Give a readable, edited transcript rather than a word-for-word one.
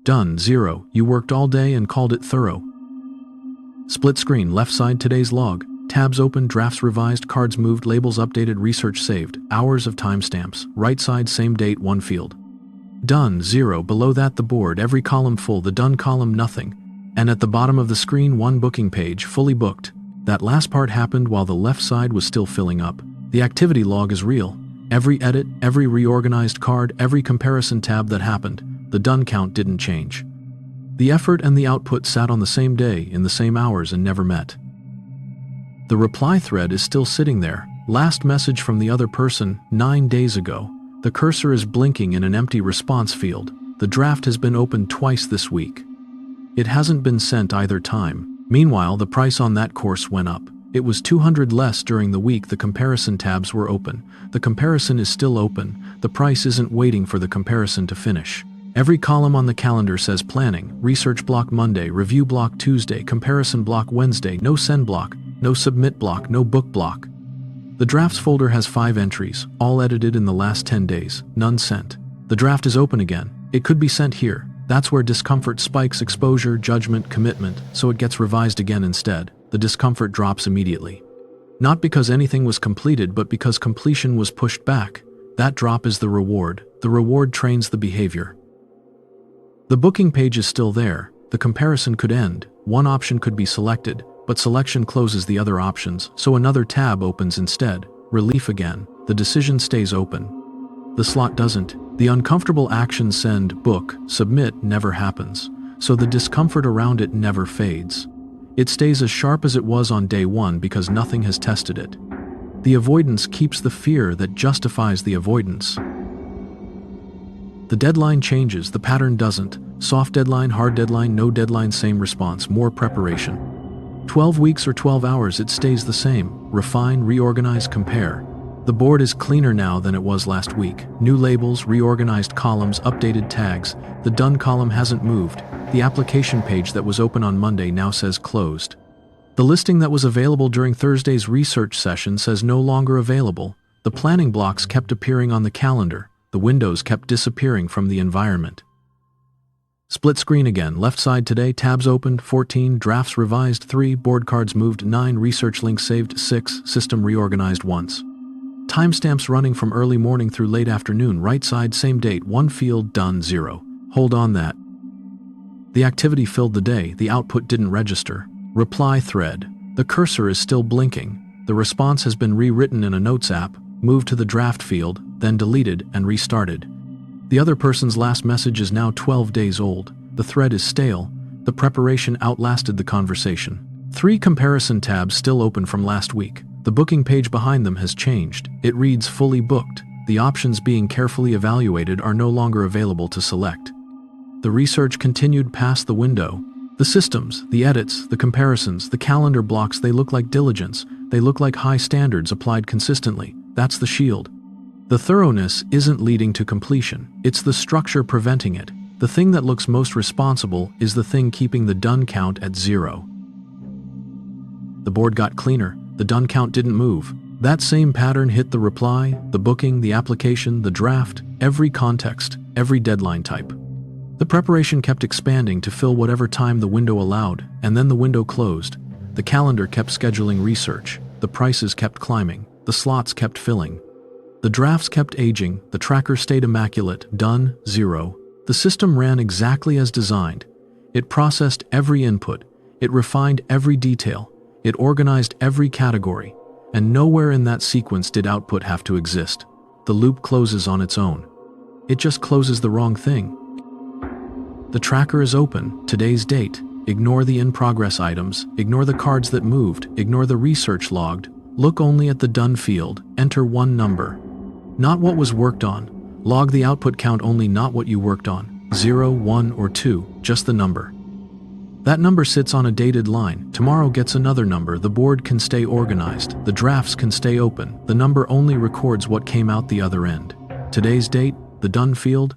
Done, 0. You worked all day and called it thorough. Split screen, left side today's log. Tabs open, drafts revised, cards moved, labels updated, research saved, hours of timestamps. Right side same date, 1 field. Done, 0. Below that the board, every column full, the done column nothing. And at the bottom of the screen 1 booking page, fully booked. That last part happened while the left side was still filling up. The activity log is real. Every edit, every reorganized card, every comparison tab that happened, the done count didn't change. The effort and the output sat on the same day, in the same hours, and never met. The reply thread is still sitting there. Last message from the other person, 9 days ago. The cursor is blinking in an empty response field. The draft has been opened twice this week. It hasn't been sent either time. Meanwhile, the price on that course went up. It was $200 less during the week the comparison tabs were open. The comparison is still open. The price isn't waiting for the comparison to finish. Every column on the calendar says planning, research block Monday, review block Tuesday, comparison block Wednesday, no send block, no submit block, no book block. The drafts folder has 5 entries, all edited in the last 10 days, none sent. The draft is open again. It could be sent here. That's where discomfort spikes, exposure, judgment, commitment, so it gets revised again instead. The discomfort drops immediately. Not because anything was completed, but because completion was pushed back. That drop is the reward. The reward trains the behavior. The booking page is still there. The comparison could end. One option could be selected, but selection closes the other options, so another tab opens instead. Relief again. The decision stays open. The slot doesn't. The uncomfortable action send, book, submit never happens, so the discomfort around it never fades. It stays as sharp as it was on day 1 because nothing has tested it. The avoidance keeps the fear that justifies the avoidance. The deadline changes, the pattern doesn't. Soft deadline, hard deadline, no deadline, same response, more preparation. 12 weeks or 12 hours, it stays the same. Refine, reorganize, compare. The board is cleaner now than it was last week. New labels, reorganized columns, updated tags. The done column hasn't moved. The application page that was open on Monday now says closed. The listing that was available during Thursday's research session says no longer available. The planning blocks kept appearing on the calendar. The windows kept disappearing from the environment. Split screen again, left side today, tabs opened, 14, drafts revised, 3, board cards moved, 9, research links saved, 6, system reorganized once. Timestamps running from early morning through late afternoon, right side same date, 1 field, done, 0. Hold on that. The activity filled the day, the output didn't register. Reply thread. The cursor is still blinking. The response has been rewritten in a notes app, moved to the draft field, then deleted and restarted. The other person's last message is now 12 days old. The thread is stale. The preparation outlasted the conversation. 3 comparison tabs still open from last week. The booking page behind them has changed. It reads fully booked. The options being carefully evaluated are no longer available to select. The research continued past the window. The systems, the edits, the comparisons, the calendar blocks, they look like diligence. They look like high standards applied consistently. That's the shield. The thoroughness isn't leading to completion. It's the structure preventing it. The thing that looks most responsible is the thing keeping the done count at 0. The board got cleaner. The done count didn't move. That same pattern hit the reply, the booking, the application, the draft, every context, every deadline type. The preparation kept expanding to fill whatever time the window allowed, and then the window closed. The calendar kept scheduling research. The prices kept climbing. The slots kept filling. The drafts kept aging. The tracker stayed immaculate, done, 0. The system ran exactly as designed. It processed every input. It refined every detail. It organized every category. And nowhere in that sequence did output have to exist. The loop closes on its own. It just closes the wrong thing. The tracker is open, today's date. Ignore the in-progress items, ignore the cards that moved, ignore the research logged. Look only at the done field, enter 1 number. Not what was worked on. Log the output count only, not what you worked on. 0, 1, or 2, just the number. That number sits on a dated line. Tomorrow gets another number. The board can stay organized. The drafts can stay open. The number only records what came out the other end. Today's date, the done field,